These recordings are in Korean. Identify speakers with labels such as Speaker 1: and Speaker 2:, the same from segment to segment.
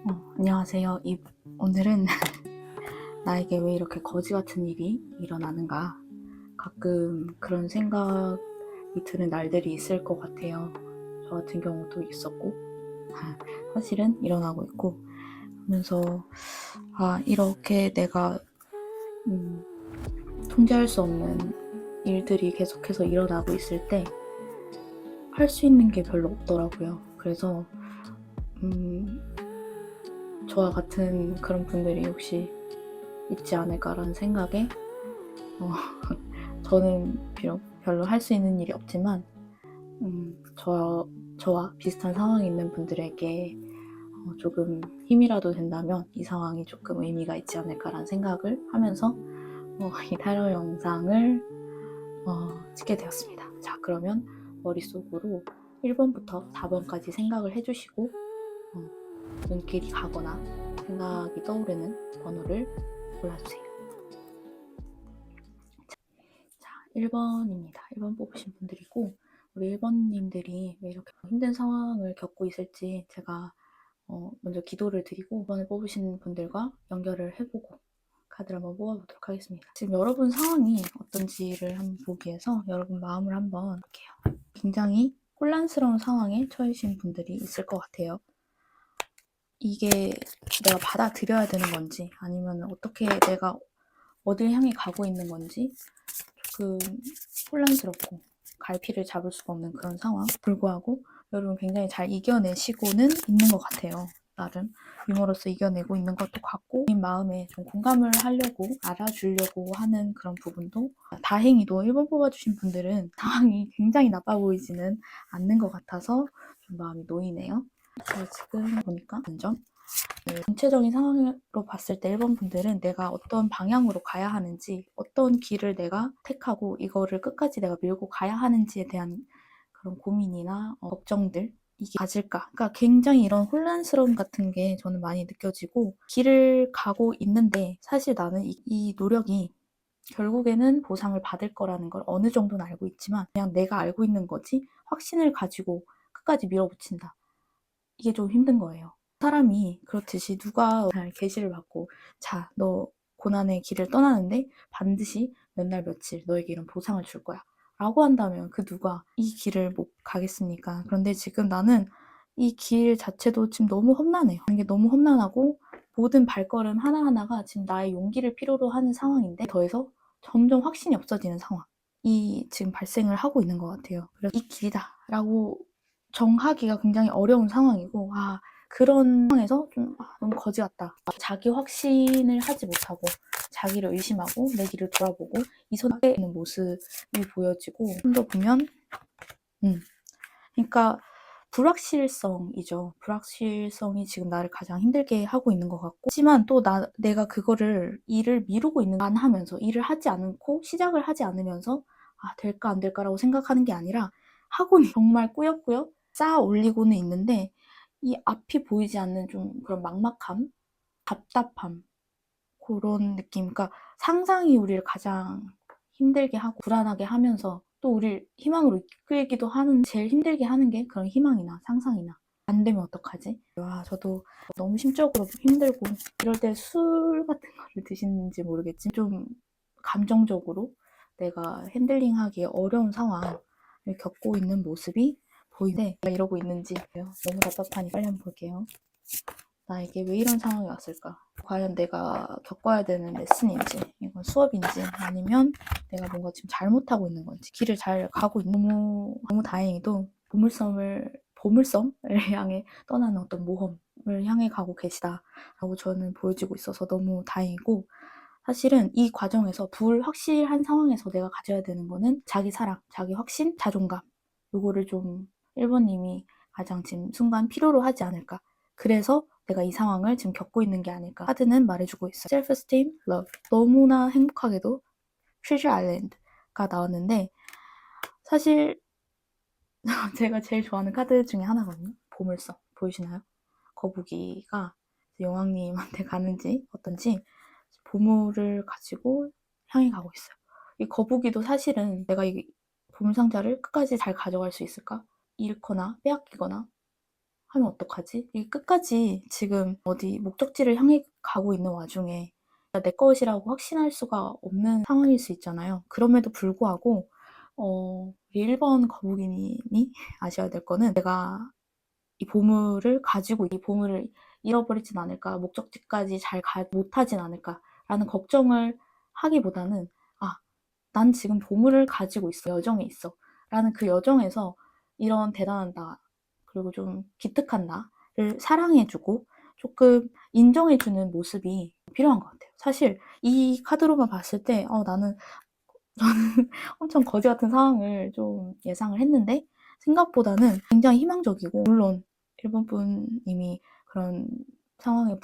Speaker 1: 안녕하세요. 오늘은 나에게 왜 이렇게 거지 같은 일이 일어나는가. 가끔 그런 생각이 드는 날들이 있을 것 같아요. 저 같은 경우도 있었고, 사실은 일어나고 있고, 하면서, 이렇게 내가, 통제할 수 없는 일들이 계속해서 일어나고 있을 때, 할 수 있는 게 별로 없더라고요. 그래서, 저와 같은 그런 분들이 혹시 있지 않을까라는 생각에, 저는 비록 별로 할 수 있는 일이 없지만 저와 비슷한 상황에 있는 분들에게 조금 힘이라도 된다면 이 상황이 조금 의미가 있지 않을까라는 생각을 하면서 이 타로 영상을 찍게 되었습니다. 자, 그러면 머릿속으로 1번부터 4번까지 생각을 해주시고 눈길이 가거나 생각이 떠오르는 번호를 골라주세요. 자, 1번입니다. 1번 뽑으신 분들이고, 우리 1번님들이 왜 이렇게 힘든 상황을 겪고 있을지 제가 먼저 기도를 드리고 2번을 뽑으신 분들과 연결을 해보고 카드를 한번 뽑아보도록 하겠습니다. 지금 여러분 상황이 어떤지를 한번 보기 위해서 여러분 마음을 한번 볼게요. 굉장히 혼란스러운 상황에 처해진 분들이 있을 것 같아요. 이게 내가 받아들여야 되는 건지 아니면 어떻게 내가 어딜 향해 가고 있는 건지 조금 혼란스럽고 갈피를 잡을 수가 없는 그런 상황 불구하고 여러분 굉장히 잘 이겨내시고는 있는 것 같아요. 나름 유머로서 이겨내고 있는 것도 같고 이 마음에 좀 공감을 하려고 알아주려고 하는 그런 부분도 다행히도 1번 뽑아주신 분들은 상황이 굉장히 나빠 보이지는 않는 것 같아서 좀 마음이 놓이네요. 지금 보니까 점점 전체적인 상황으로 봤을 때 1번 분들은 내가 어떤 방향으로 가야 하는지 어떤 길을 내가 택하고 이거를 끝까지 내가 밀고 가야 하는지에 대한 그런 고민이나 걱정들 이게 가질까? 그러니까 굉장히 이런 혼란스러움 같은 게 저는 많이 느껴지고 길을 가고 있는데 사실 나는 이 노력이 결국에는 보상을 받을 거라는 걸 어느 정도는 알고 있지만 그냥 내가 알고 있는 거지 확신을 가지고 끝까지 밀어붙인다. 이게 좀 힘든 거예요. 사람이 그렇듯이 누가 계시를 받고 자, 너 고난의 길을 떠나는데 반드시 몇 날 며칠 너에게 이런 보상을 줄 거야 라고 한다면 그 누가 이 길을 못 가겠습니까? 그런데 지금 나는 이 길 자체도 지금 너무 험난해요. 이게 너무 험난하고 모든 발걸음 하나하나가 지금 나의 용기를 필요로 하는 상황인데 더해서 점점 확신이 없어지는 상황이 지금 발생을 하고 있는 것 같아요. 그래서 이 길이다 라고 정하기가 굉장히 어려운 상황이고 그런 상황에서 좀 너무 거지 같다. 자기 확신을 하지 못하고 자기를 의심하고 내 길을 돌아보고 이 선에 있는 모습이 보여지고 좀 더 보면 그러니까 불확실성이죠. 불확실성이 지금 나를 가장 힘들게 하고 있는 것 같고 하지만 또 내가 일을 미루고 있는 안 하면서 일을 하지 않고 시작을 하지 않으면서 될까 안 될까라고 생각하는 게 아니라 하고는 정말 꾸역꾸역 쌓아 올리고는 있는데 이 앞이 보이지 않는 좀 그런 막막함, 답답함 그런 느낌. 그러니까 상상이 우리를 가장 힘들게 하고 불안하게 하면서 또 우리를 희망으로 이끌기도 하는 제일 힘들게 하는 게 그런 희망이나 상상이나 안 되면 어떡하지? 저도 너무 심적으로 힘들고 이럴 때 술 같은 거를 드시는지 모르겠지만 좀 감정적으로 내가 핸들링하기 어려운 상황을 겪고 있는 모습이 보이는데 내가 이러고 있는지 너무 답답하니 빨리 한번 볼게요. 나에게 왜 이런 상황이 왔을까? 과연 내가 겪어야 되는 레슨인지, 이건 수업인지, 아니면 내가 뭔가 지금 잘못하고 있는 건지, 길을 잘 가고 있는 너무 다행히도 보물섬을 향해 떠나는 어떤 모험을 향해 가고 계시다라고 저는 보여지고 있어서 너무 다행이고, 사실은 이 과정에서 불확실한 상황에서 내가 가져야 되는 거는 자기 사랑, 자기 확신, 자존감. 요거를 좀 1번님이 가장 지금 순간 필요로 하지 않을까. 그래서 내가 이 상황을 지금 겪고 있는 게 아닐까. 카드는 말해주고 있어요. Self-esteem, love. 너무나 행복하게도 Treasure Island가 나왔는데 사실 제가 제일 좋아하는 카드 중에 하나거든요. 보물섬. 보이시나요? 거북이가 용왕님한테 가는지 어떤지 보물을 가지고 향해 가고 있어요. 이 거북이도 사실은 내가 이 보물상자를 끝까지 잘 가져갈 수 있을까? 잃거나 빼앗기거나 하면 어떡하지? 이게 끝까지 지금 어디 목적지를 향해 가고 있는 와중에 내 것이라고 확신할 수가 없는 상황일 수 있잖아요. 그럼에도 불구하고 이 1번 거북이님이 아셔야 될 거는 내가 이 보물을 가지고 이 보물을 잃어버리진 않을까, 목적지까지 잘 못하진 않을까라는 걱정을 하기보다는 난 지금 보물을 가지고 있어, 여정에 있어 라는 그 여정에서 이런 대단한 나, 그리고 좀 기특한 나를 사랑해주고 조금 인정해주는 모습이 필요한 것 같아요. 사실 이 카드로만 봤을 때 저는 엄청 거지 같은 상황을 좀 예상을 했는데 생각보다는 굉장히 희망적이고, 물론 일본 분님이 그런 상황의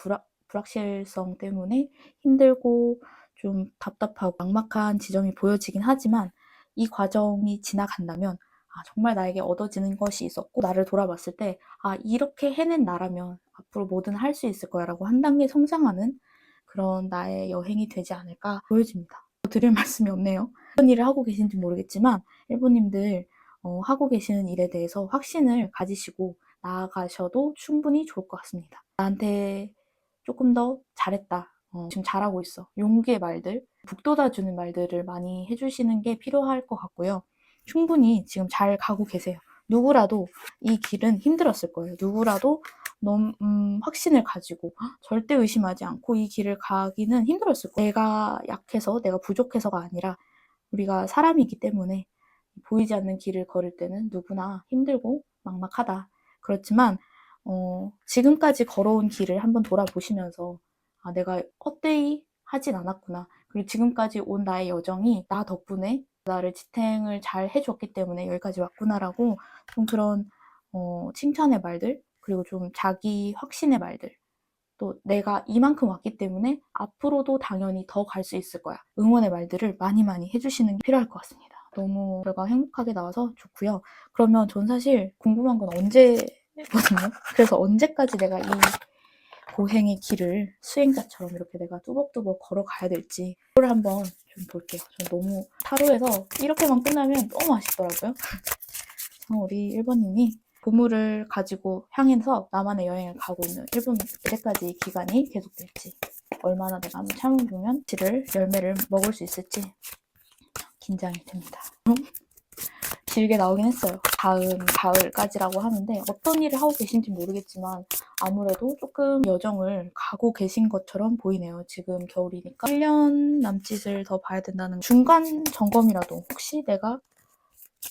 Speaker 1: 불확실성 때문에 힘들고 좀 답답하고 막막한 지점이 보여지긴 하지만 이 과정이 지나간다면 정말 나에게 얻어지는 것이 있었고, 나를 돌아봤을 때 이렇게 해낸 나라면 앞으로 뭐든 할 수 있을 거야 라고 한 단계 성장하는 그런 나의 여행이 되지 않을까 보여집니다. 드릴 말씀이 없네요. 어떤 일을 하고 계신지 모르겠지만 일본님들 하고 계시는 일에 대해서 확신을 가지시고 나아가셔도 충분히 좋을 것 같습니다. 나한테 조금 더 잘했다, 지금 잘하고 있어, 용기의 말들, 북돋아주는 말들을 많이 해주시는 게 필요할 것 같고요. 충분히 지금 잘 가고 계세요. 누구라도 이 길은 힘들었을 거예요. 누구라도 너무 확신을 가지고 절대 의심하지 않고 이 길을 가기는 힘들었을 거예요. 내가 약해서, 내가 부족해서가 아니라 우리가 사람이기 때문에 보이지 않는 길을 걸을 때는 누구나 힘들고 막막하다. 그렇지만 지금까지 걸어온 길을 한번 돌아보시면서 내가 헛되이 하진 않았구나. 그리고 지금까지 온 나의 여정이 나 덕분에 나를 지탱을 잘 해줬기 때문에 여기까지 왔구나라고 좀 그런 칭찬의 말들, 그리고 좀 자기 확신의 말들, 또 내가 이만큼 왔기 때문에 앞으로도 당연히 더 갈 수 있을 거야, 응원의 말들을 많이 많이 해주시는 게 필요할 것 같습니다. 너무 결과 행복하게 나와서 좋고요. 그러면 전 사실 궁금한 건 언제거든요. 그래서 언제까지 내가 이 고행의 길을 수행자처럼 이렇게 내가 뚜벅뚜벅 걸어가야 될지 그걸 한번 좀 볼게요. 전 너무 타로에서 이렇게만 끝나면 너무 아쉽더라고요. 우리 1번님이 보물을 가지고 향해서 나만의 여행을 가고 있는 일본 언제까지 기간이 계속될지, 얼마나 내가 한번 참아보면 열매를 먹을 수 있을지 긴장이 됩니다. 길게 나오긴 했어요. 가을까지라고 하는데 어떤 일을 하고 계신지 모르겠지만 아무래도 조금 여정을 가고 계신 것처럼 보이네요. 지금 겨울이니까 1년 남짓을 더 봐야 된다는 중간 점검이라도 혹시 내가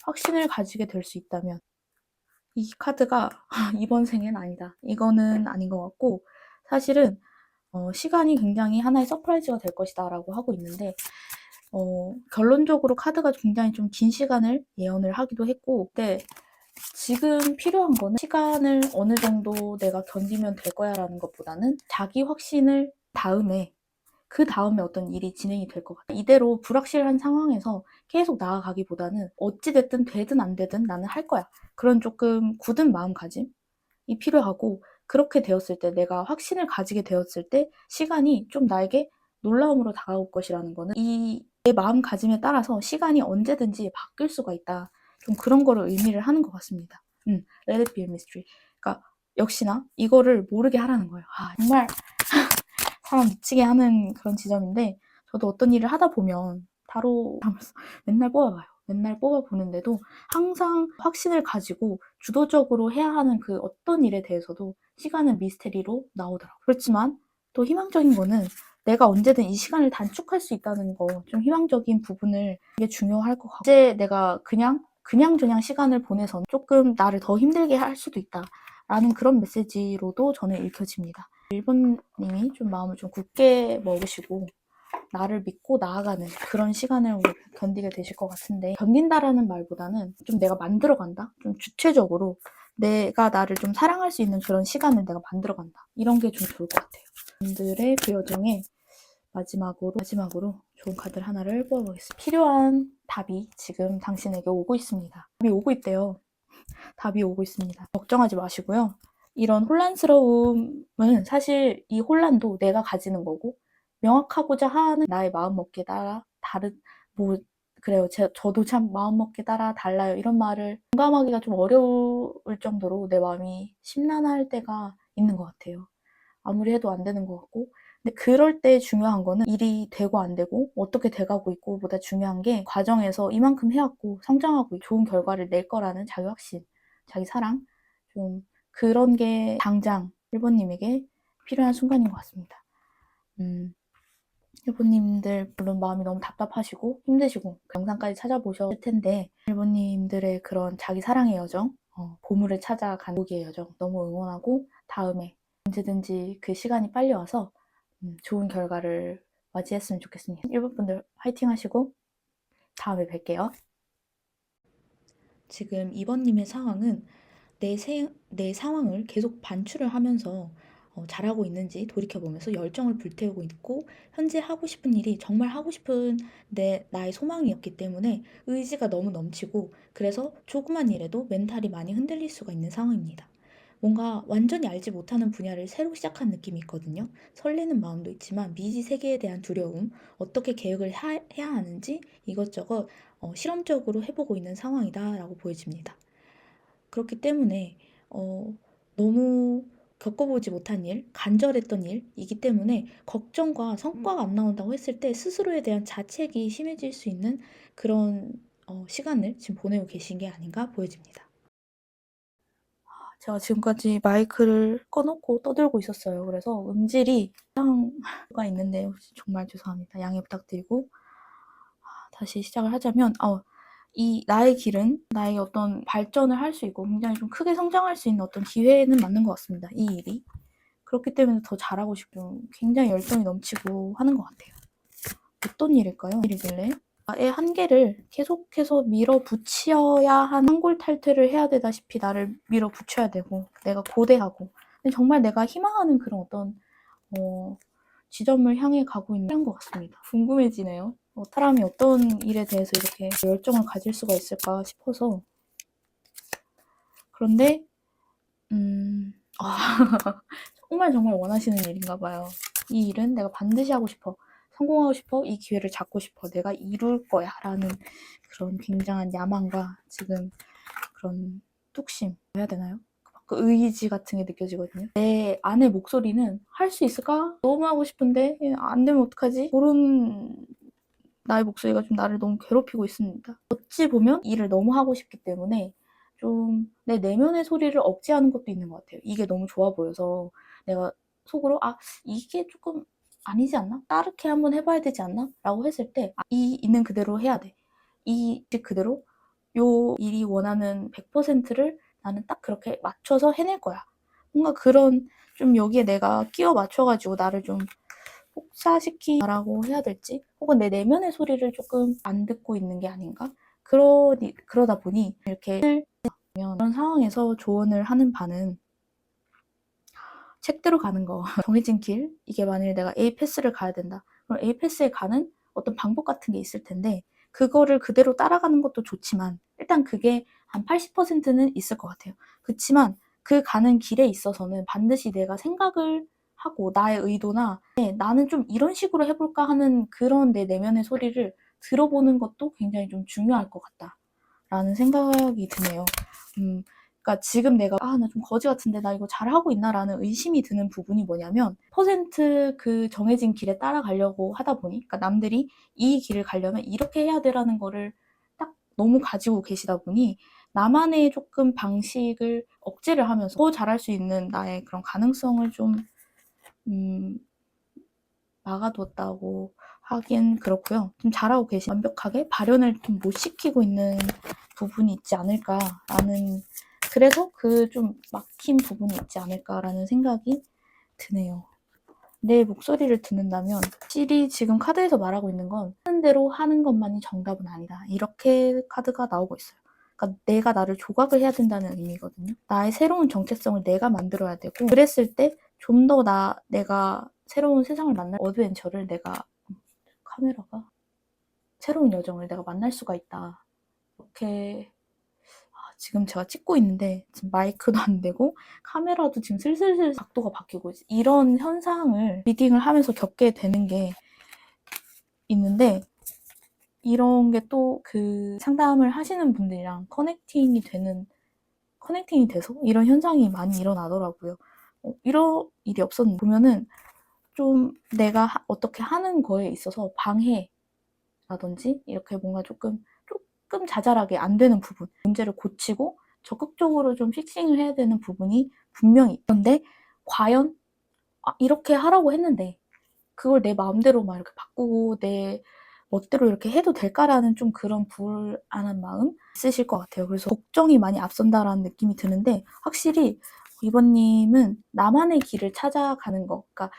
Speaker 1: 확신을 가지게 될 수 있다면, 이 카드가 이번 생엔 아니다, 이거는 아닌 것 같고, 사실은 시간이 굉장히 하나의 서프라이즈가 될 것이다 라고 하고 있는데, 결론적으로 카드가 굉장히 좀 긴 시간을 예언을 하기도 했고, 근데 지금 필요한 거는 시간을 어느 정도 내가 견디면 될 거야 라는 것보다는 자기 확신을 그 다음에 어떤 일이 진행이 될 것 같아요. 이대로 불확실한 상황에서 계속 나아가기보다는 어찌됐든 되든 안 되든 나는 할 거야, 그런 조금 굳은 마음가짐이 필요하고, 그렇게 되었을 때, 내가 확신을 가지게 되었을 때 시간이 좀 나에게 놀라움으로 다가올 것이라는 거는 내 마음가짐에 따라서 시간이 언제든지 바뀔 수가 있다, 좀 그런 거를 의미를 하는 것 같습니다. Let it be a mystery. 그러니까 역시나 이거를 모르게 하라는 거예요. 정말 사람 미치게 하는 그런 지점인데, 저도 어떤 일을 하다 보면 타로 맨날 뽑아봐요. 맨날 뽑아보는데도 항상 확신을 가지고 주도적으로 해야 하는 그 어떤 일에 대해서도 시간은 미스테리로 나오더라고요. 그렇지만 또 희망적인 거는 내가 언제든 이 시간을 단축할 수 있다는 거, 좀 희망적인 부분을 되게 중요할 것 같고, 이제 내가 그냥저냥 시간을 보내서는 조금 나를 더 힘들게 할 수도 있다 라는 그런 메시지로도 저는 읽혀집니다. 1번님이 좀 마음을 좀 굳게 먹으시고 나를 믿고 나아가는 그런 시간을 견디게 되실 것 같은데, 견딘다라는 말보다는 좀 내가 만들어간다, 좀 주체적으로 내가 나를 좀 사랑할 수 있는 그런 시간을 내가 만들어간다, 이런 게 좀 좋을 것 같아요. 분들의 그 여정에 마지막으로 좋은 카드를 하나를 뽑아보겠습니다. 필요한 답이 지금 당신에게 오고 있습니다. 답이 오고 있대요. 답이 오고 있습니다. 걱정하지 마시고요. 이런 혼란스러움은 사실 이 혼란도 내가 가지는 거고, 명확하고자 하는 나의 마음먹기에 따라 그래요. 저도 참 마음먹기에 따라 달라요. 이런 말을 공감하기가 좀 어려울 정도로 내 마음이 심란할 때가 있는 것 같아요. 아무리 해도 안 되는 것 같고. 근데 그럴 때 중요한 거는 일이 되고 안 되고 어떻게 돼가고 있고 보다 중요한 게 과정에서 이만큼 해왔고 성장하고 좋은 결과를 낼 거라는 자기 확신, 자기 사랑, 좀 그런 게 당장 1번님에게 필요한 순간인 것 같습니다. 1번님들 물론 마음이 너무 답답하시고 힘드시고 그 영상까지 찾아보셨을 텐데 1번님들의 그런 자기 사랑의 여정, 보물을 찾아간 보기의 여정 너무 응원하고 다음에 언제든지 그 시간이 빨리 와서 좋은 결과를 맞이했으면 좋겠습니다. 1번 분들 화이팅 하시고 다음에 뵐게요. 지금 2번님의 상황은 내 상황을 계속 반추를 하면서 잘하고 있는지 돌이켜보면서 열정을 불태우고 있고 현재 하고 싶은 일이 정말 하고 싶은 나의 소망이었기 때문에 의지가 너무 넘치고 그래서 조그만 일에도 멘탈이 많이 흔들릴 수가 있는 상황입니다. 뭔가 완전히 알지 못하는 분야를 새로 시작한 느낌이 있거든요. 설레는 마음도 있지만 미지 세계에 대한 두려움, 어떻게 계획을 해야 하는지 이것저것 실험적으로 해보고 있는 상황이다라고 보여집니다. 그렇기 때문에 너무 겪어보지 못한 일, 간절했던 일이기 때문에 걱정과 성과가 안 나온다고 했을 때 스스로에 대한 자책이 심해질 수 있는 그런 시간을 지금 보내고 계신 게 아닌가 보여집니다. 제가 지금까지 마이크를 꺼놓고 떠들고 있었어요. 그래서 음질이 이상가 있는데 정말 죄송합니다. 양해 부탁드리고 다시 시작을 하자면 이 나의 길은 나의 어떤 발전을 할 수 있고 굉장히 좀 크게 성장할 수 있는 어떤 기회는 맞는 것 같습니다. 이 일이. 그렇기 때문에 더 잘하고 싶고 굉장히 열정이 넘치고 하는 것 같아요. 어떤 일일까요? 일이길래 나의 한계를 계속해서 밀어붙여야 한 한골 탈퇴를 해야 되다시피 나를 밀어붙여야 되고 내가 고대하고 근데 정말 내가 희망하는 그런 어떤 지점을 향해 가고 있는 것 같습니다. 궁금해지네요. 사람이 어떤 일에 대해서 이렇게 열정을 가질 수가 있을까 싶어서 그런데 정말 원하시는 일인가 봐요. 이 일은 내가 반드시 하고 싶어. 성공하고 싶어. 이 기회를 잡고 싶어. 내가 이룰 거야. 라는 그런 굉장한 야망과 지금 그런 뚝심 해야 되나요? 그 의지 같은 게 느껴지거든요. 내 안의 목소리는 할 수 있을까? 너무 하고 싶은데 안 되면 어떡하지? 그런 나의 목소리가 좀 나를 너무 괴롭히고 있습니다. 어찌 보면 일을 너무 하고 싶기 때문에 좀 내 내면의 소리를 억제하는 것도 있는 것 같아요. 이게 너무 좋아 보여서 내가 속으로 이게 조금 아니지 않나? 다르게 한번 해봐야 되지 않나? 라고 했을 때 이 있는 그대로 해야 돼. 이 그대로 요 일이 원하는 100%를 나는 딱 그렇게 맞춰서 해낼 거야. 뭔가 그런 좀 여기에 내가 끼워 맞춰가지고 나를 좀 혹사시키라고 해야 될지 혹은 내 내면의 소리를 조금 안 듣고 있는 게 아닌가? 그러다 보니 이렇게 그런 상황에서 조언을 하는 바는 책대로 가는 거 정해진 길 이게 만약에 내가 A 패스를 가야 된다 그럼 A 패스에 가는 어떤 방법 같은 게 있을 텐데 그거를 그대로 따라가는 것도 좋지만 일단 그게 한 80%는 있을 것 같아요. 그렇지만 그 가는 길에 있어서는 반드시 내가 생각을 하고 나의 의도나 나는 좀 이런 식으로 해볼까 하는 그런 내 내면의 소리를 들어보는 것도 굉장히 좀 중요할 것 같다라는 생각이 드네요. 그러니까 지금 내가 나 좀 거지 같은데 나 이거 잘하고 있나라는 의심이 드는 부분이 뭐냐면 퍼센트 그 정해진 길에 따라가려고 하다 보니 그러니까 남들이 이 길을 가려면 이렇게 해야 되라는 거를 딱 너무 가지고 계시다 보니 나만의 조금 방식을 억제를 하면서 더 잘할 수 있는 나의 그런 가능성을 좀 막아두었다고 하긴 그렇고요. 좀 잘하고 완벽하게 발현을 좀 못 시키고 있는 부분이 있지 않을까라는 그래서 그 좀 막힌 부분이 있지 않을까라는 생각이 드네요. 내 목소리를 듣는다면 확실히 지금 카드에서 말하고 있는 건 하는 대로 하는 것만이 정답은 아니다. 이렇게 카드가 나오고 있어요. 그러니까 내가 나를 조각을 해야 된다는 의미거든요. 나의 새로운 정체성을 내가 만들어야 되고 그랬을 때 좀 더 내가 새로운 세상을 만날 어드벤처를 카메라가 새로운 여정을 내가 만날 수가 있다. 이렇게 지금 제가 찍고 있는데 지금 마이크도 안 되고 카메라도 지금 슬슬 각도가 바뀌고 이런 현상을 리딩을 하면서 겪게 되는 게 있는데 이런 게 또 그 상담을 하시는 분들이랑 커넥팅이 돼서 이런 현상이 많이 일어나더라고요. 이런 일이 없었는데 보면은 좀 내가 어떻게 하는 거에 있어서 방해라든지 이렇게 뭔가 조금 자잘하게 안 되는 부분, 문제를 고치고 적극적으로 좀 픽싱을 해야 되는 부분이 분명히 있는데 과연 이렇게 하라고 했는데 그걸 내 마음대로 막 이렇게 바꾸고 내 멋대로 이렇게 해도 될까라는 좀 그런 불안한 마음 있으실 것 같아요. 그래서 걱정이 많이 앞선다라는 느낌이 드는데 확실히 이번님은 나만의 길을 찾아가는 거, 그러니까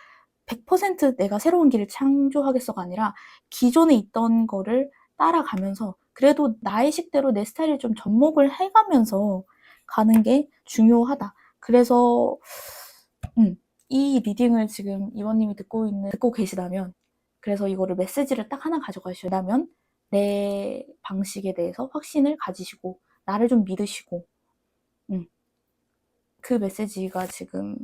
Speaker 1: 100% 내가 새로운 길을 창조하겠어가 아니라 기존에 있던 거를 따라가면서 그래도 나의 식대로 내 스타일을 좀 접목을 해가면서 가는 게 중요하다. 그래서 이 리딩을 지금 이원님이 듣고 계시다면, 그래서 이거를 메시지를 딱 하나 가져가시다면 내 방식에 대해서 확신을 가지시고 나를 좀 믿으시고 그 메시지가 지금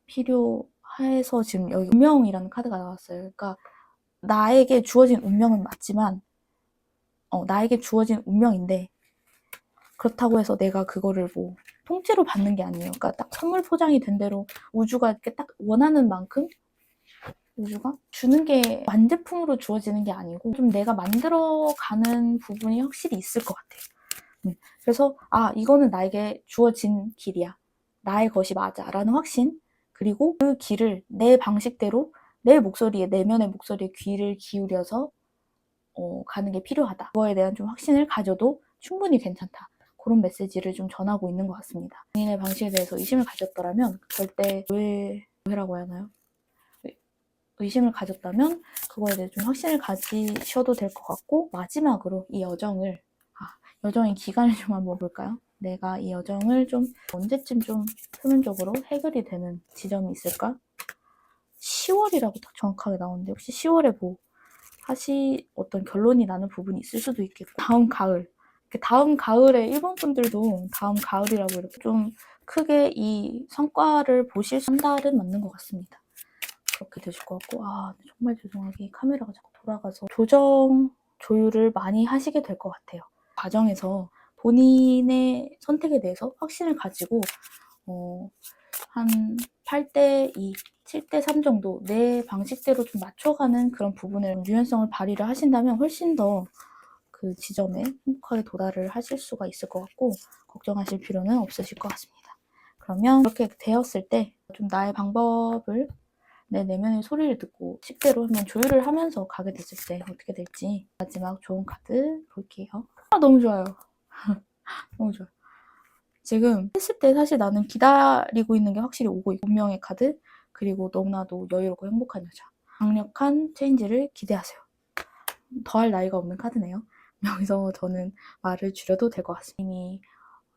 Speaker 1: 필요해서 지금 여기 운명이라는 카드가 나왔어요. 그러니까 나에게 주어진 운명은 맞지만 나에게 주어진 운명인데 그렇다고 해서 내가 그거를 뭐 통째로 받는 게 아니에요. 그러니까 딱 선물 포장이 된 대로 우주가 이렇게 딱 원하는 만큼 우주가 주는 게 완제품으로 주어지는 게 아니고 좀 내가 만들어가는 부분이 확실히 있을 것 같아요. 그래서 이거는 나에게 주어진 길이야. 나의 것이 맞아 라는 확신, 그리고 그 길을 내 방식대로 내 목소리에, 내면의 목소리에 귀를 기울여서 가는 게 필요하다. 그거에 대한 좀 확신을 가져도 충분히 괜찮다. 그런 메시지를 좀 전하고 있는 것 같습니다. 본인의 방식에 대해서 의심을 가졌더라면 절대 오해라고 해야 하나요? 의심을 가졌다면 그거에 대해 좀 확신을 가지셔도 될 것 같고, 마지막으로 이 여정의 기간을 좀 한번 볼까요? 내가 이 여정을 좀 언제쯤 좀 표면적으로 해결이 되는 지점이 있을까? 10월이라고 딱 정확하게 나오는데 혹시 10월에 뭐 어떤 결론이 나는 부분이 있을 수도 있겠고, 다음 가을에 일본 분들도 다음 가을이라고 이렇게 좀 크게 이 성과를 보실 수 있는 달은 맞는 것 같습니다. 그렇게 되실 것 같고, 정말 죄송하게 카메라가 자꾸 돌아가서 조율을 많이 하시게 될 것 같아요. 과정에서 본인의 선택에 대해서 확신을 가지고 한 8대2, 7대3 정도 내 방식대로 좀 맞춰가는 그런 부분을 유연성을 발휘를 하신다면 훨씬 더 그 지점에 행복하게 도달을 하실 수가 있을 것 같고, 걱정하실 필요는 없으실 것 같습니다. 그러면 이렇게 되었을 때 좀 나의 방법을, 내 내면의 소리를 듣고 식대로 한번 조율을 하면서 가게 됐을 때 어떻게 될지 마지막 좋은 카드 볼게요. 너무 좋아요. 너무 좋아요. 지금 했을 때 사실 나는 기다리고 있는 게 확실히 오고 있고, 운명의 카드, 그리고 너무나도 여유롭고 행복한 여자, 강력한 체인지를 기대하세요. 더할 나위가 없는 카드네요. 여기서 저는 말을 줄여도 될 것 같습니다. 이미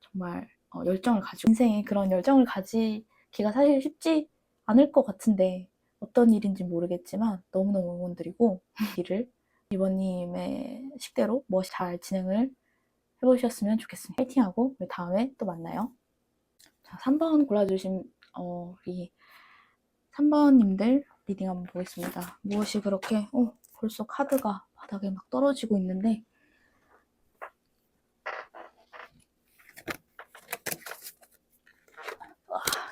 Speaker 1: 정말 열정을 가지고, 인생에 그런 열정을 가지기가 사실 쉽지 않을 것 같은데 어떤 일인지 모르겠지만 너무너무 응원드리고 길을 이번님의 식대로 멋있게 잘 진행을 해보셨으면 좋겠습니다. 파이팅하고 우리 다음에 또 만나요. 자, 3번 골라주신 우리 3번님들 리딩 한번 보겠습니다. 무엇이 그렇게 벌써 카드가 바닥에 막 떨어지고 있는데,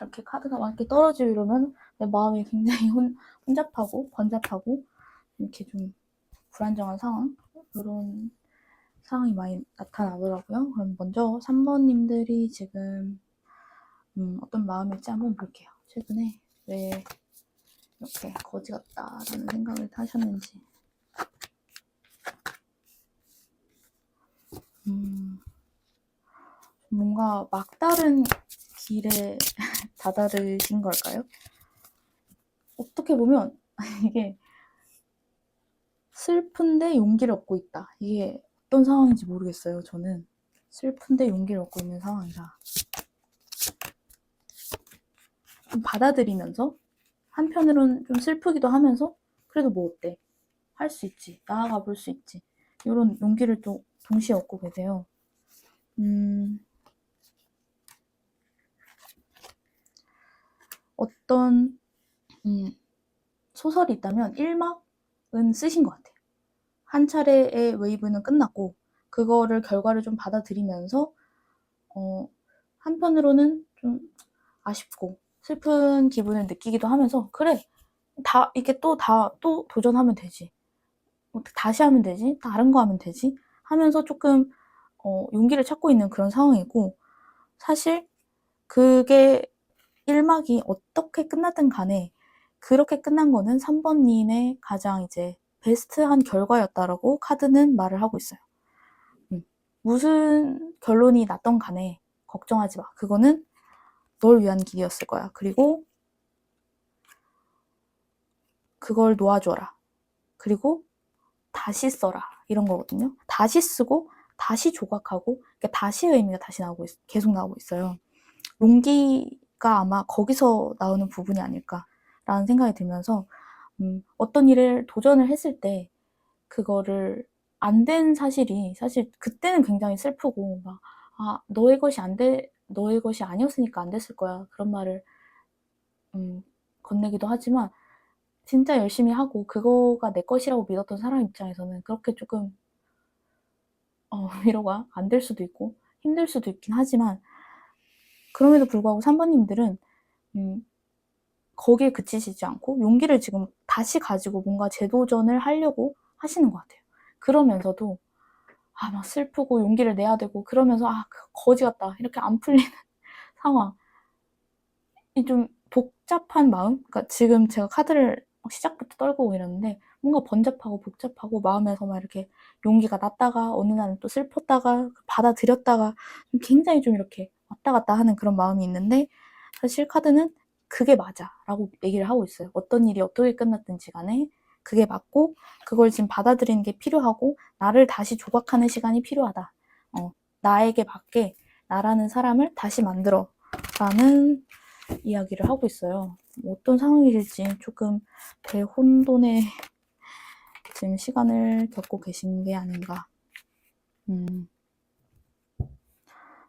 Speaker 1: 이렇게 카드가 막 이렇게 떨어지고 이러면 내 마음이 굉장히 혼잡하고 번잡하고 이렇게 좀 불안정한 상황, 이런 상황이 많이 나타나더라고요. 그럼 먼저 3번님들이 지금 어떤 마음일지 한번 볼게요. 최근에 왜 이렇게 거지 같다라는 생각을 하셨는지. 뭔가 막다른 길에 다다르신 걸까요? 어떻게 보면 이게 슬픈데 용기를 얻고 있다. 이게 어떤 상황인지 모르겠어요. 저는 슬픈데 용기를 얻고 있는 상황이라 좀 받아들이면서, 한편으로는 좀 슬프기도 하면서 그래도 뭐 어때? 할 수 있지. 나아가 볼 수 있지. 이런 용기를 또 동시에 얻고 계세요. 어떤 소설이 있다면 1막은 쓰신 것 같아요. 한 차례의 웨이브는 끝났고 그거를 결과를 좀 받아들이면서 한편으로는 좀 아쉽고 슬픈 기분을 느끼기도 하면서 그래 이게 또 도전하면 되지. 다시 하면 되지. 다른 거 하면 되지. 하면서 조금 용기를 찾고 있는 그런 상황이고 사실 그게 1막이 어떻게 끝났든 간에 그렇게 끝난 거는 3번님의 가장 이제 베스트한 결과였다라고 카드는 말을 하고 있어요. 무슨 결론이 났던 간에 걱정하지 마. 그거는 널 위한 길이었을 거야. 그리고 그걸 놓아줘라. 그리고 다시 써라. 이런 거거든요. 다시 쓰고 다시 조각하고 그러니까 다시의 의미가 계속 나오고 있어요. 용기가 아마 거기서 나오는 부분이 아닐까라는 생각이 들면서 어떤 일을 도전을 했을 때 그거를 안 된 사실이 사실 그때는 굉장히 슬프고 막 너의 것이 너의 것이 아니었으니까 안 됐을 거야. 그런 말을 건네기도 하지만 진짜 열심히 하고 그거가 내 것이라고 믿었던 사람 입장에서는 그렇게 조금 위로가 안 될 수도 있고 힘들 수도 있긴 하지만 그럼에도 불구하고 3번님들은 거기에 그치시지 않고 용기를 지금 다시 가지고 뭔가 재도전을 하려고 하시는 것 같아요. 그러면서도 막 슬프고 용기를 내야 되고 그러면서 거지 같다 이렇게 안 풀리는 상황. 이 좀 복잡한 마음? 그러니까 지금 제가 카드를 시작부터 떨고 이러는데 뭔가 번잡하고 복잡하고 마음에서 막 이렇게 용기가 났다가 어느 날은 또 슬펐다가 받아들였다가 굉장히 좀 이렇게 왔다 갔다 하는 그런 마음이 있는데 사실 카드는 그게 맞아 라고 얘기를 하고 있어요. 어떤 일이 어떻게 끝났든지 간에 그게 맞고 그걸 지금 받아들이는 게 필요하고 나를 다시 조각하는 시간이 필요하다. 나에게 맞게 나라는 사람을 다시 만들어 라는 이야기를 하고 있어요. 어떤 상황이실지 조금 대혼돈의 지금 시간을 겪고 계신 게 아닌가.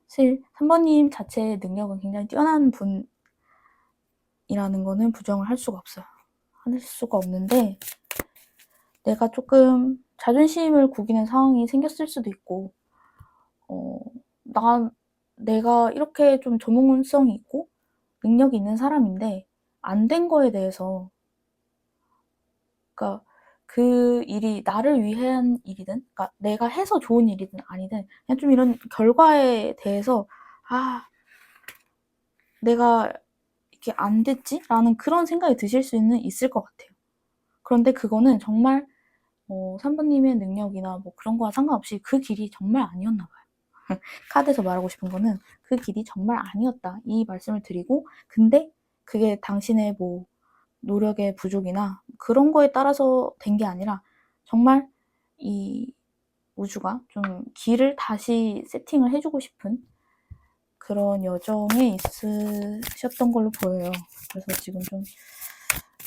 Speaker 1: 사실 3번님 자체의 능력은 굉장히 뛰어난 분이라는 거는 부정을 할 수가 없어요. 할 수가 없는데 내가 조금 자존심을 구기는 상황이 생겼을 수도 있고 내가 이렇게 좀 전문성이 있고 능력이 있는 사람인데 안 된 거에 대해서 그러니까 그 일이 나를 위한 일이든 그러니까 내가 해서 좋은 일이든 아니든 그냥 좀 이런 결과에 대해서 내가 이렇게 안 됐지? 라는 그런 생각이 드실 수는 있을 것 같아요. 그런데 그거는 정말 3번님의 능력이나 뭐 그런 거와 상관없이 그 길이 정말 아니었나 봐요. 카드에서 말하고 싶은 거는 그 길이 정말 아니었다. 이 말씀을 드리고 근데 그게 당신의 뭐 노력의 부족이나 그런 거에 따라서 된 게 아니라 정말 이 우주가 좀 길을 다시 세팅을 해주고 싶은 그런 여정에 있으셨던 걸로 보여요. 그래서 지금 좀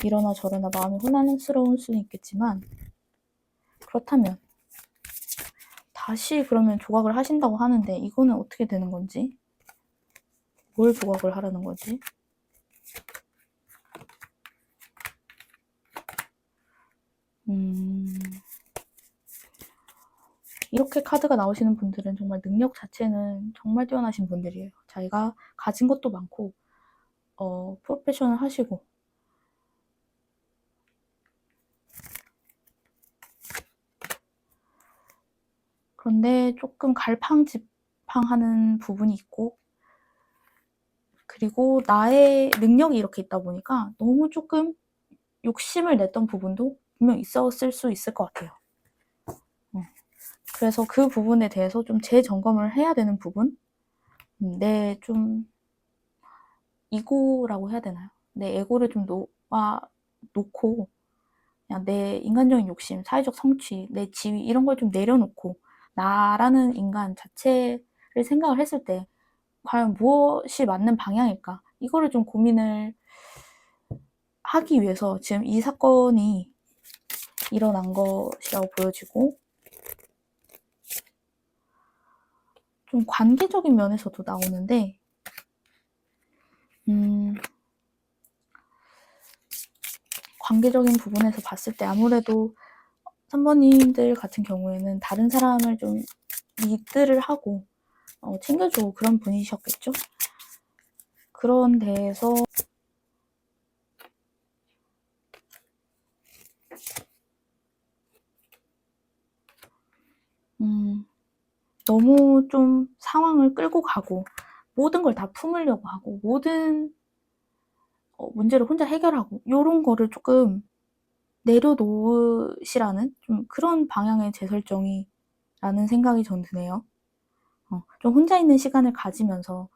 Speaker 1: 이러나 저러나 마음이 혼란스러울 수는 있겠지만 그렇다면 다시 그러면 조각을 하신다고 하는데 이거는 어떻게 되는 건지 뭘 조각을 하라는 거지? 이렇게 카드가 나오시는 분들은 정말 능력 자체는 정말 뛰어나신 분들이에요. 자기가 가진 것도 많고 프로페셔널 하시고 그런데 조금 갈팡질팡하는 부분이 있고 그리고 나의 능력이 이렇게 있다 보니까 너무 조금 욕심을 냈던 부분도 분명 있었을 수 있을 것 같아요. 그래서 그 부분에 대해서 좀 재점검을 해야 되는 부분 내 좀 이고라고 해야 되나요? 내 에고를 좀 놓고 그냥 내 인간적인 욕심, 사회적 성취, 내 지위 이런 걸 좀 내려놓고 나라는 인간 자체를 생각을 했을 때 과연 무엇이 맞는 방향일까? 이거를 좀 고민을 하기 위해서 지금 이 사건이 일어난 것이라고 보여지고 좀 관계적인 면에서도 나오는데 관계적인 부분에서 봤을 때 아무래도 3번님들 같은 경우에는 다른 사람을 좀 리드를 하고 챙겨주고 그런 분이셨겠죠? 그런 데에서 너무 좀 상황을 끌고 가고 모든 걸 다 품으려고 하고 모든 문제를 혼자 해결하고 요런 거를 조금 내려놓으시라는 좀 그런 방향의 재설정이 라는 생각이 전 드네요. 좀 혼자 있는 시간을 가지면서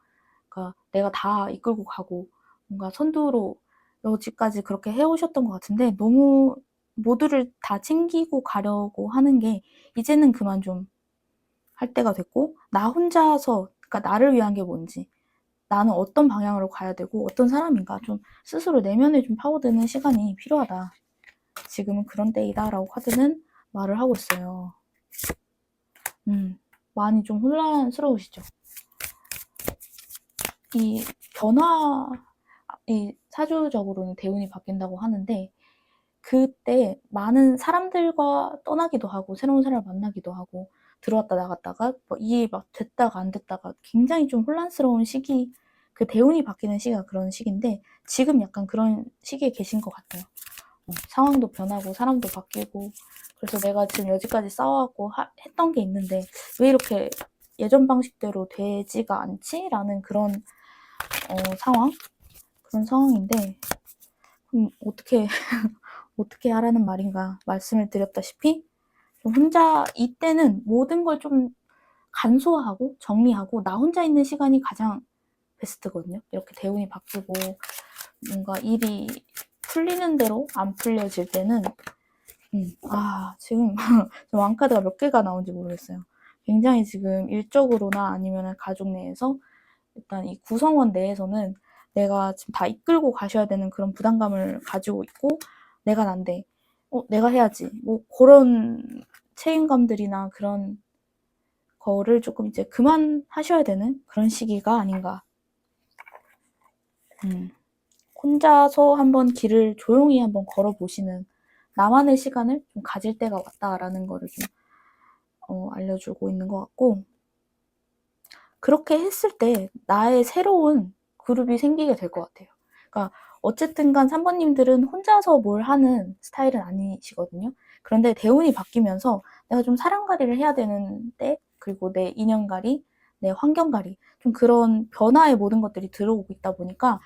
Speaker 1: 그러니까 내가 다 이끌고 가고 뭔가 선두로 여지까지 그렇게 해오셨던 것 같은데 너무 모두를 다 챙기고 가려고 하는 게 이제는 그만 좀 할 때가 됐고 나 혼자서 그러니까 나를 위한 게 뭔지 나는 어떤 방향으로 가야 되고 어떤 사람인가 좀 스스로 내면에 좀 파고드는 시간이 필요하다. 지금은 그런 때이다라고 카드는 말을 하고 있어요. 많이 좀 혼란스러우시죠? 이 변화, 이 사주적으로는 대운이 바뀐다고 하는데 그때 많은 사람들과 떠나기도 하고 새로운 사람을 만나기도 하고 들어왔다 나갔다가 뭐 이해 막 됐다가 안 됐다가 굉장히 좀 혼란스러운 시기 그 대운이 바뀌는 시기가 그런 시기인데 지금 약간 그런 시기에 계신 것 같아요. 상황도 변하고 사람도 바뀌고 그래서 내가 지금 여지까지 싸워왔고 했던 게 있는데 왜 이렇게 예전 방식대로 되지가 않지? 라는 그런 상황? 그런 상황인데 어떻게 어떻게 하라는 말인가 말씀을 드렸다시피 좀 혼자 이때는 모든 걸 좀 간소화하고 정리하고 나 혼자 있는 시간이 가장 베스트거든요. 이렇게 대운이 바뀌고 뭔가 일이 풀리는 대로 안 풀려질 때는 지금 왕카드가 몇 개가 나온지 모르겠어요. 굉장히 지금 일적으로나 아니면 가족 내에서 일단 이 구성원 내에서는 내가 지금 다 이끌고 가셔야 되는 그런 부담감을 가지고 있고 내가 난데 내가 해야지 뭐 그런 책임감들이나 그런 거를 조금 이제 그만하셔야 되는 그런 시기가 아닌가. 혼자서 한번 길을 조용히 한번 걸어보시는 나만의 시간을 좀 가질 때가 왔다라는 거를 좀 알려주고 있는 것 같고 그렇게 했을 때 나의 새로운 그룹이 생기게 될 것 같아요. 그러니까 어쨌든 간 3번님들은 혼자서 뭘 하는 스타일은 아니시거든요. 그런데 대운이 바뀌면서 내가 좀 사람갈이를 해야 되는데 그리고 내 인연갈이, 내 환경갈이 좀 그런 변화의 모든 것들이 들어오고 있다 보니까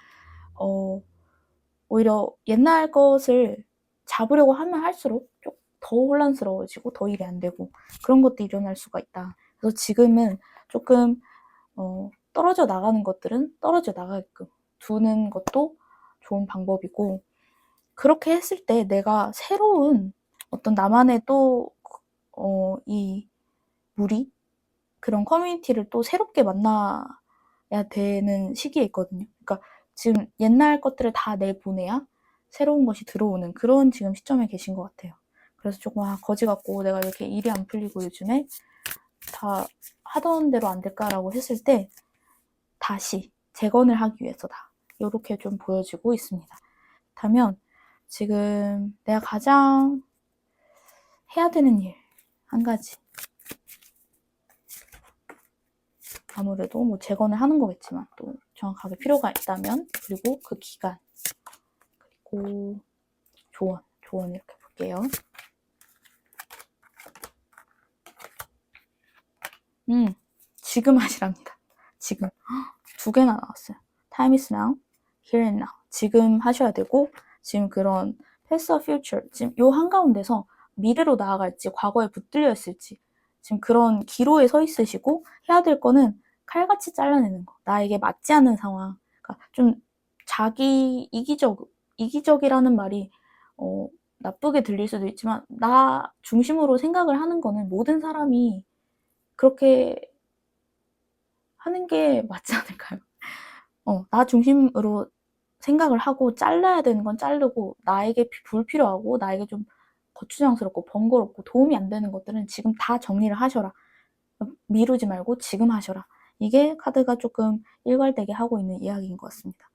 Speaker 1: 오히려 옛날 것을 잡으려고 하면 할수록 좀 더 혼란스러워지고 더 일이 안 되고 그런 것도 일어날 수가 있다. 그래서 지금은 조금 떨어져 나가는 것들은 떨어져 나가게끔 두는 것도 좋은 방법이고 그렇게 했을 때 내가 새로운 어떤 나만의 또 이 무리 그런 커뮤니티를 또 새롭게 만나야 되는 시기에 있거든요. 그러니까 지금 옛날 것들을 다 내보내야 새로운 것이 들어오는 그런 지금 시점에 계신 것 같아요. 그래서 조금 거지 같고 내가 이렇게 일이 안 풀리고 요즘에 다 하던 대로 안 될까라고 했을 때 다시 재건을 하기 위해서다. 이렇게 좀 보여지고 있습니다. 그렇다면 지금 내가 가장 해야 되는 일 한 가지 아무래도 뭐 재건을 하는 거겠지만 또 정확하게 필요가 있다면 그리고 그 기간 그리고 조언 이렇게 볼게요. 지금 하시랍니다. 지금 2개나 나왔어요. Time is now, here and now. 지금 하셔야 되고 지금 그런 past or future 지금 요 한가운데서 미래로 나아갈지 과거에 붙들려 있을지 지금 그런 기로에 서 있으시고 해야 될 거는 칼같이 잘라내는 거. 나에게 맞지 않는 상황. 그러니까 좀 자기 이기적이라는 말이 나쁘게 들릴 수도 있지만 나 중심으로 생각을 하는 거는 모든 사람이 그렇게 하는 게 맞지 않을까요? 나 중심으로 생각을 하고 잘라야 되는 건 자르고 나에게 불필요하고 나에게 좀 거추장스럽고 번거롭고 도움이 안 되는 것들은 지금 다 정리를 하셔라. 미루지 말고 지금 하셔라. 이게 카드가 조금 일괄되게 하고 있는 이야기인 것 같습니다.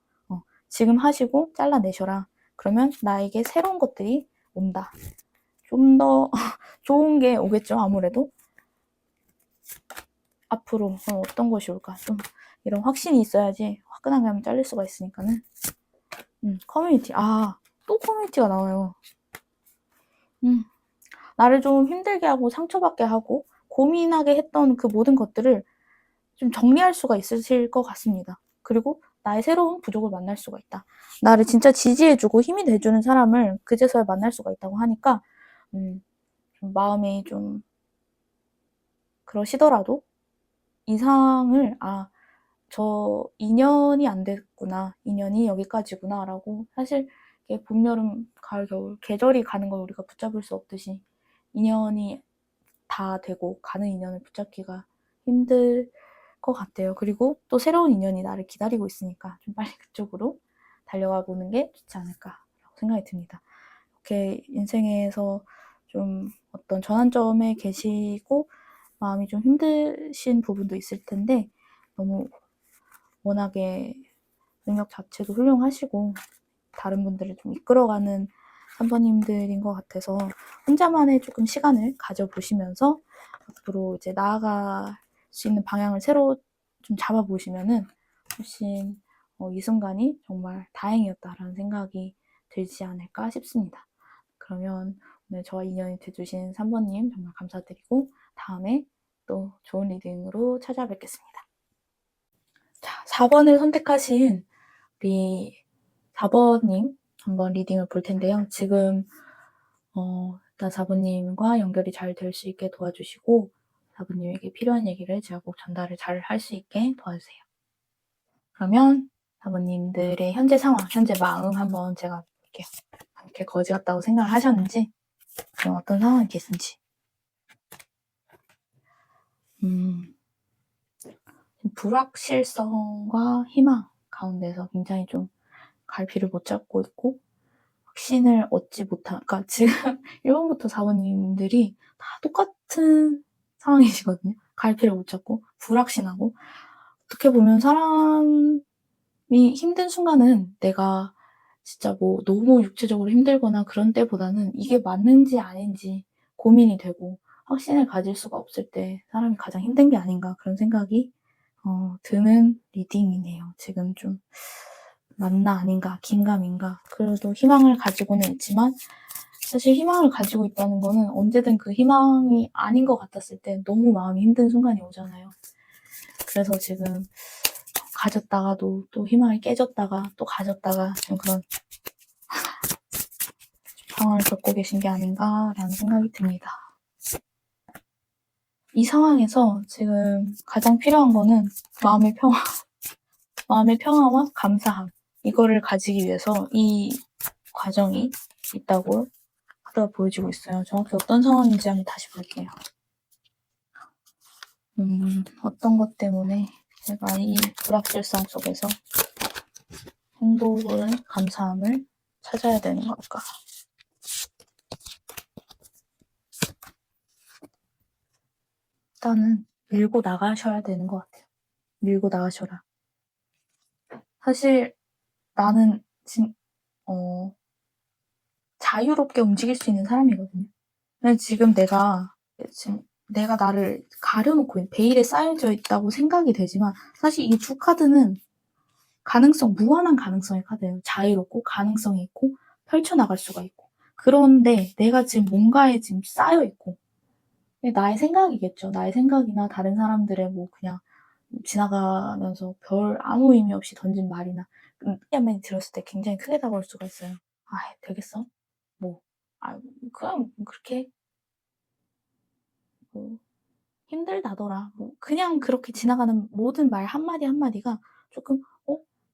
Speaker 1: 지금 하시고 잘라내셔라. 그러면 나에게 새로운 것들이 온다. 좀 더 좋은 게 오겠죠, 아무래도. 앞으로 어떤 것이 올까? 좀 이런 확신이 있어야지 화끈하게 하면 잘릴 수가 있으니까는. 커뮤니티. 또 커뮤니티가 나와요. 나를 좀 힘들게 하고 상처받게 하고 고민하게 했던 그 모든 것들을 좀 정리할 수가 있으실 것 같습니다. 그리고 나의 새로운 부족을 만날 수가 있다. 나를 진짜 지지해주고 힘이 돼주는 사람을 그제서야 만날 수가 있다고 하니까 좀 마음이 좀 그러시더라도 이상을 저 인연이 안 됐구나. 인연이 여기까지구나. 라고 사실 봄, 여름, 가을, 겨울 계절이 가는 걸 우리가 붙잡을 수 없듯이 인연이 다 되고 가는 인연을 붙잡기가 힘들 것 같아요. 그리고 또 새로운 인연이 나를 기다리고 있으니까 좀 빨리 그쪽으로 달려가 보는 게 좋지 않을까라고 생각이 듭니다. 이렇게 인생에서 좀 어떤 전환점에 계시고 마음이 좀 힘드신 부분도 있을 텐데 너무 워낙에 능력 자체도 훌륭하시고 다른 분들을 좀 이끌어가는 3번님들인 것 같아서 혼자만의 조금 시간을 가져보시면서 앞으로 이제 나아갈 수 있는 방향을 새로 좀 잡아보시면은 훨씬 이 순간이 정말 다행이었다라는 생각이 들지 않을까 싶습니다. 그러면 오늘 저와 인연이 돼주신 3번님 정말 감사드리고 다음에 또 좋은 리딩으로 찾아뵙겠습니다. 자, 4번을 선택하신 우리 4번님 한번 리딩을 볼 텐데요. 지금 일단 4번님과 연결이 잘 될 수 있게 도와주시고 4번님에게 필요한 얘기를 제가 꼭 전달을 잘 할 수 있게 도와주세요. 그러면 4번님들의 현재 상황, 현재 마음 한번 제가 볼게요. 이렇게 거지 같다고 생각을 하셨는지 지금 어떤 상황이 계신지 불확실성과 희망 가운데서 굉장히 좀 갈피를 못 잡고 있고 확신을 얻지 못한, 그러니까 지금 1번부터 4번님들이 다 똑같은 상황이시거든요. 갈피를 못 잡고 불확신하고 어떻게 보면 사람이 힘든 순간은 내가 진짜 뭐 너무 육체적으로 힘들거나 그런 때보다는 이게 맞는지 아닌지 고민이 되고 확신을 가질 수가 없을 때 사람이 가장 힘든 게 아닌가 그런 생각이 드는 리딩이네요. 지금 좀 맞나 아닌가 긴가민가 그래도 희망을 가지고는 있지만 사실 희망을 가지고 있다는 거는 언제든 그 희망이 아닌 것 같았을 때 너무 마음이 힘든 순간이 오잖아요. 그래서 지금 가졌다가도 또 희망이 깨졌다가 또 가졌다가 좀 그런 상황을 겪고 계신 게 아닌가라는 생각이 듭니다. 이 상황에서 지금 가장 필요한 거는 마음의 평화, 마음의 평화와 감사함. 이거를 가지기 위해서 이 과정이 있다고 카드가 보여지고 있어요. 정확히 어떤 상황인지 한번 다시 볼게요. 어떤 것 때문에 제가 이 불확실성 속에서 행복을, 감사함을 찾아야 되는 걸까? 일단은 밀고 나가셔야 되는 것 같아요. 밀고 나가셔라. 사실 나는 자유롭게 움직일 수 있는 사람이거든요. 근데 지금 내가 나를 가려놓고 있는 베일에 쌓여져 있다고 생각이 되지만 사실 이 두 카드는 무한한 가능성의 카드예요. 자유롭고 가능성이 있고 펼쳐나갈 수가 있고. 그런데 내가 지금 뭔가에 지금 쌓여 있고 나의 생각이겠죠. 나의 생각이나 다른 사람들의 뭐 그냥 지나가면서 별 아무 의미 없이 던진 말이나 삐약맨이 들었을 때 굉장히 크게 다가올 수가 있어요. 되겠어? 뭐 그냥 그렇게 뭐 힘들다더라. 뭐 그냥 그렇게 지나가는 모든 말 한마디 한마디가 조금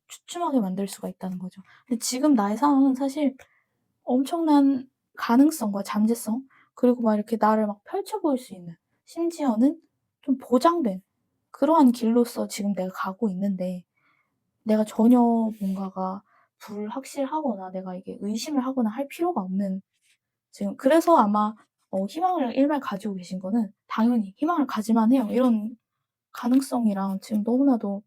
Speaker 1: 주춤하게 만들 수가 있다는 거죠. 근데 지금 나의 상황은 사실 엄청난 가능성과 잠재성 그리고 막 이렇게 나를 막 펼쳐 보일 수 있는 심지어는 좀 보장된 그러한 길로서 지금 내가 가고 있는데 내가 전혀 뭔가가 불확실하거나 내가 이게 의심을 하거나 할 필요가 없는 지금 그래서 아마 희망을 일말 가지고 계신 거는 당연히 '희망을 가지만 해요.' 이런 가능성이랑 지금 너무나도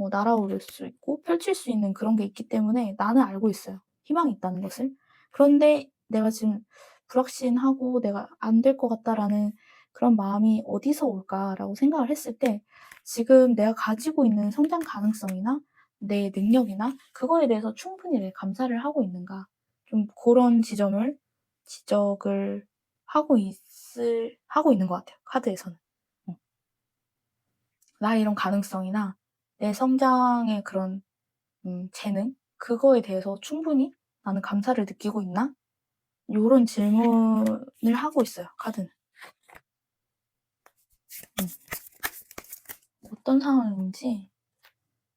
Speaker 1: 날아오를 수 있고 펼칠 수 있는 그런 게 있기 때문에 나는 알고 있어요, 희망이 있다는 것을. 그런데 내가 지금 불확신하고 '내가 안 될 것 같다.'라는 그런 마음이 어디서 올까라고 생각을 했을 때 지금 내가 가지고 있는 성장 가능성이나 내 능력이나 그거에 대해서 충분히 내 감사를 하고 있는가 좀 고런 지적을 하고 있는 것 같아요, 카드에서는. 어. 나의 이런 가능성이나 내 성장의 그런 재능 그거에 대해서 충분히 '나는 감사를 느끼고 있나?' 요런 질문을 하고 있어요, 카드는. 음. 어떤 상황인지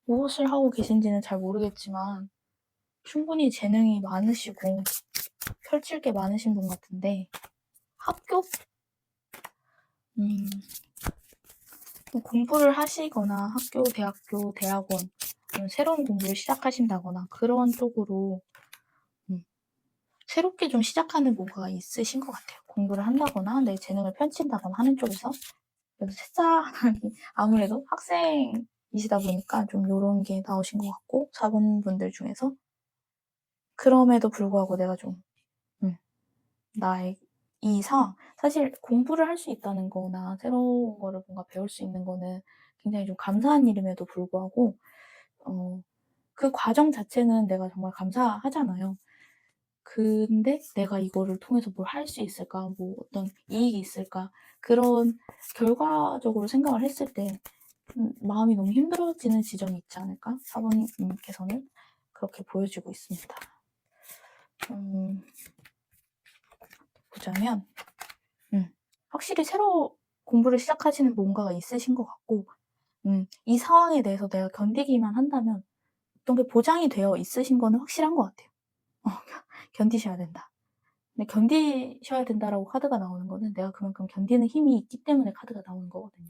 Speaker 1: 무엇을 하고 계신지는 잘 모르겠지만 충분히 재능이 많으시고 펼칠 게 많으신 분 같은데 학교 음 뭐 공부를 하시거나 학교, 대학교, 대학원 아니면 새로운 공부를 시작하신다거나 그런 쪽으로 음 새롭게 좀 시작하는 뭔가가 있으신 것 같아요. 공부를 한다거나 내 재능을 펼친다거나 하는 쪽에서. 그래서 새싹하게 아무래도 학생이시다 보니까 좀 요런 게 나오신 것 같고 4 번분들 중에서. 그럼에도 불구하고 내가 좀 음 나의 이 상황 사실 공부를 할 수 있다는 거나 새로운 거를 뭔가 배울 수 있는 거는 굉장히 좀 감사한 일임에도 불구하고 어 그 과정 자체는 내가 정말 감사하잖아요. 근데 '내가 이거를 통해서 뭘 할 수 있을까? 뭐 어떤 이익이 있을까?' 그런 결과적으로 생각을 했을 때 마음이 너무 힘들어지는 지점이 있지 않을까? 4 번님께서는 그렇게 보여지고 있습니다. 음 보자면 음 확실히 새로 공부를 시작하시는 뭔가가 있으신 것 같고 이 상황에 대해서 내가 견디기만 한다면 어떤 게 보장이 되어 있으신 거는 확실한 것 같아요. 어 견디셔야 된다. 근데 견디셔야 된다라고 카드가 나오는 거는 내가 그만큼 견디는 힘이 있기 때문에 카드가 나오는 거거든요.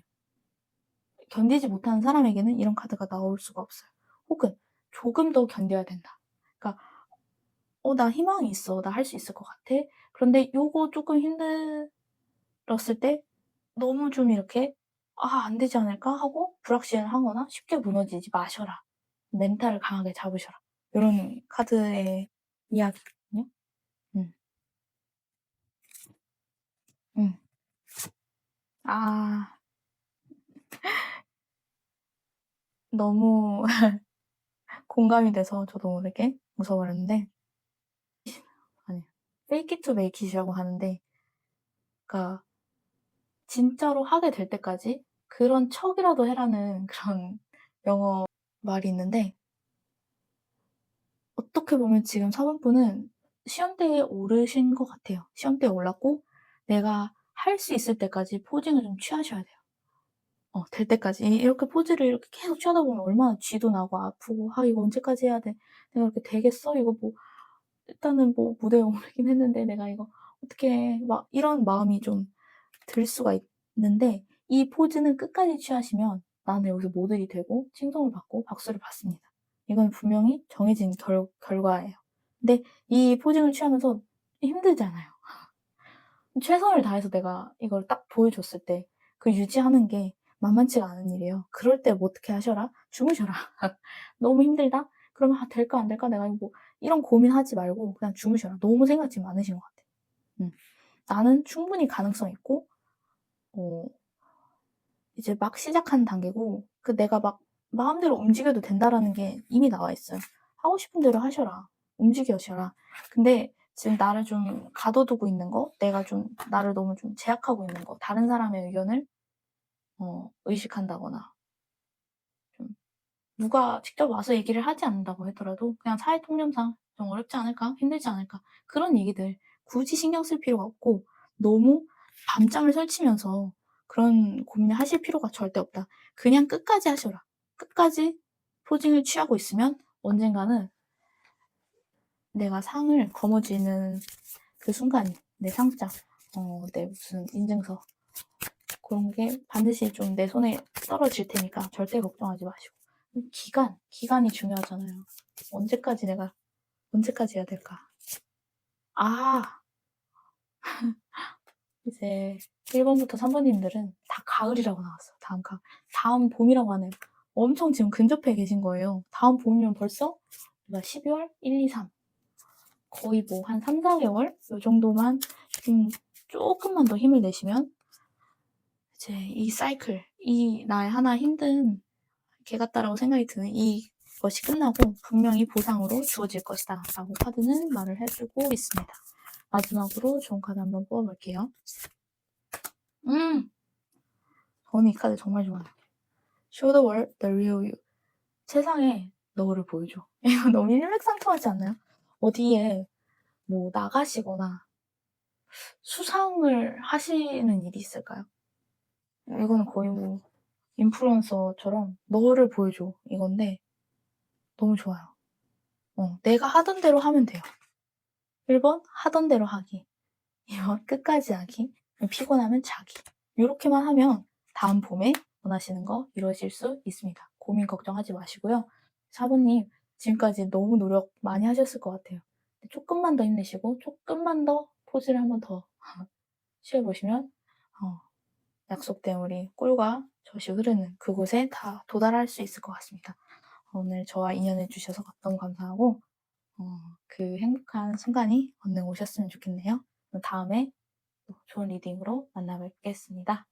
Speaker 1: 견디지 못하는 사람에게는 이런 카드가 나올 수가 없어요. 혹은 조금 더 견뎌야 된다. 그러니까 나 희망이 있어. 나 할 수 있을 것 같아.' 그런데 요거 쪼끔 힘들었을 때 너무 좀 이렇게 '아 안 되지 않을까?' 하고 불확실하거나 쉽게 무너지지 마셔라. 멘탈을 강하게 잡으셔라. 요런 카드의 이야기거든요. 음. 음. 아 너무 공감이 돼서 저도 모르게 웃어버렸는데 아니에요. fake it to make it이라고 하는데 그러니까 진짜로 하게 될 때까지 그런 척이라도 해라는 그런 영어 말이 있는데 어떻게 보면 지금 사번분은 시험대에 오르신 것 같아요. 시험대에 올랐고 내가 할 수 있을 때까지 포징을 좀 취하셔야 돼요. 될 때까지. 이렇게 포즈를 이렇게 계속 취하다 보면 얼마나 쥐도 나고 아프고 '아 이거 언제까지 해야 돼? 내가 이렇게 되겠어? 이거 뭐 일단은 뭐 무대에 오르긴 했는데 내가 이거 어떻게 해?' 막 이런 마음이 좀 들 수가 있는데 이 포즈는 끝까지 취하시면 나는 여기서 모델이 되고 칭송을 받고 박수를 받습니다. 이건 분명히 정해진 결과예요. 근데 이 포징을 취하면서 힘들잖아요. 최선을 다해서 내가 이걸 딱 보여줬을 때 그 유지하는 게 만만치가 않은 일이에요. 그럴 때 뭐 어떻게 하셔라? 주무셔라. 너무 힘들다? 그러면 '아 될까 안 될까? 내가 이거 뭐' 이런 고민하지 말고 그냥 주무셔라. 너무 생각이 많으신 것 같아요. 음. 나는 충분히 가능성 있고 어 이제 막 시작하는 단계고 내가 막 마음대로 움직여도 된다라는 게 이미 나와 있어요. 하고 싶은 대로 하셔라. 움직여셔라. 근데 지금 나를 좀 가둬두고 있는 거, 내가 좀 나를 너무 좀 제약하고 있는 거, 다른 사람의 의견을 의식한다거나 좀 누가 직접 와서 얘기를 하지 않는다고 하더라도 그냥 사회 통념상 '좀 어렵지 않을까? 힘들지 않을까?' 그런 얘기들 굳이 신경 쓸 필요가 없고 너무 밤잠을 설치면서 그런 고민을 하실 필요가 절대 없다. 그냥 끝까지 하셔라. 끝까지 포징을 취하고 있으면 언젠가는 내가 상을 거머쥐는 그 순간 내 상장 내 무슨 인증서 그런 게 반드시 좀 내 손에 떨어질 테니까 절대 걱정하지 마시고. 기간이 중요하잖아요. 언제까지 해야 될까? 아 이제 1 번부터 3 번님들은 다 가을이라고 나왔어요. 다음 봄이라고 하네요. 엄청 지금 근접해 계신 거예요. 다음 봄이면 벌써 뭐야 12월 1, 2, 3 거의 뭐 한 3-4 개월 요 정도만 조금만 더 힘을 내시면 이제 이 사이클, 이 나의 하나 힘든 개 같다라고 생각이 드는 이것이 끝나고 분명히 보상으로 주어질 것이다 라고 카드는 말을 해주고 있습니다. 마지막으로 좋은 카드 한번 뽑아볼게요. 저는 이 카드 정말 좋아요. Show the world the real you. 세상에 너를 보여줘. 이거 너무 일맥상통하지 않나요? 어디에 뭐 나가시거나 수상을 하시는 일이 있을까요? 이거는 거의 뭐 인플루언서처럼 너를 보여줘 이건데 너무 좋아요. 내가 하던 대로 하면 돼요. 1번 하던 대로 하기, 2번 끝까지 하기, 피곤하면 자기. 이렇게만 하면 다음 봄에 원하시는 거 이루어질 수 있습니다. 고민 걱정하지 마시고요. 4번님 지금까지 너무 노력 많이 하셨을 것 같아요. 조금만 더 힘내시고 조금만 더 포즈를 한번 더 취해보시면 약속된 우리 꿀과 젖이 흐르는 그곳에 다 도달할 수 있을 것 같습니다. 오늘 저와 인연해 주셔서 너무 감사하고 그 행복한 순간이 얼른 오셨으면 좋겠네요. 그럼 다음에 또 좋은 리딩으로 만나 뵙겠습니다.